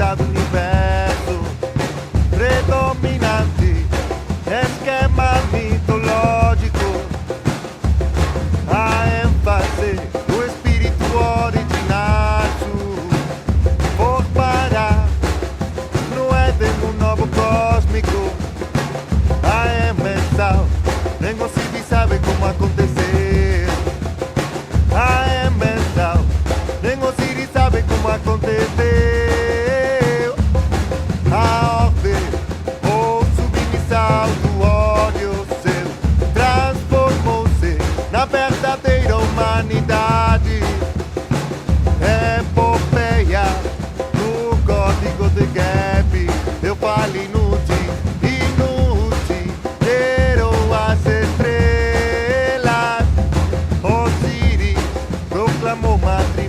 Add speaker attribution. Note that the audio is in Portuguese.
Speaker 1: planeta do universo predominante, esquema mitológico, a ênfase do espírito original formará no Éden um novo cósmico. A emissão, nem o civil sabe como acontecer. A emissão, nem o civil sabe como acontecer. A ordem ou submissão do ódio seu transformou-se na verdadeira humanidade. Epopeia no código de Gap. Eu falo inútil, inútil, deram as estrelas. Osiris proclamou matriz.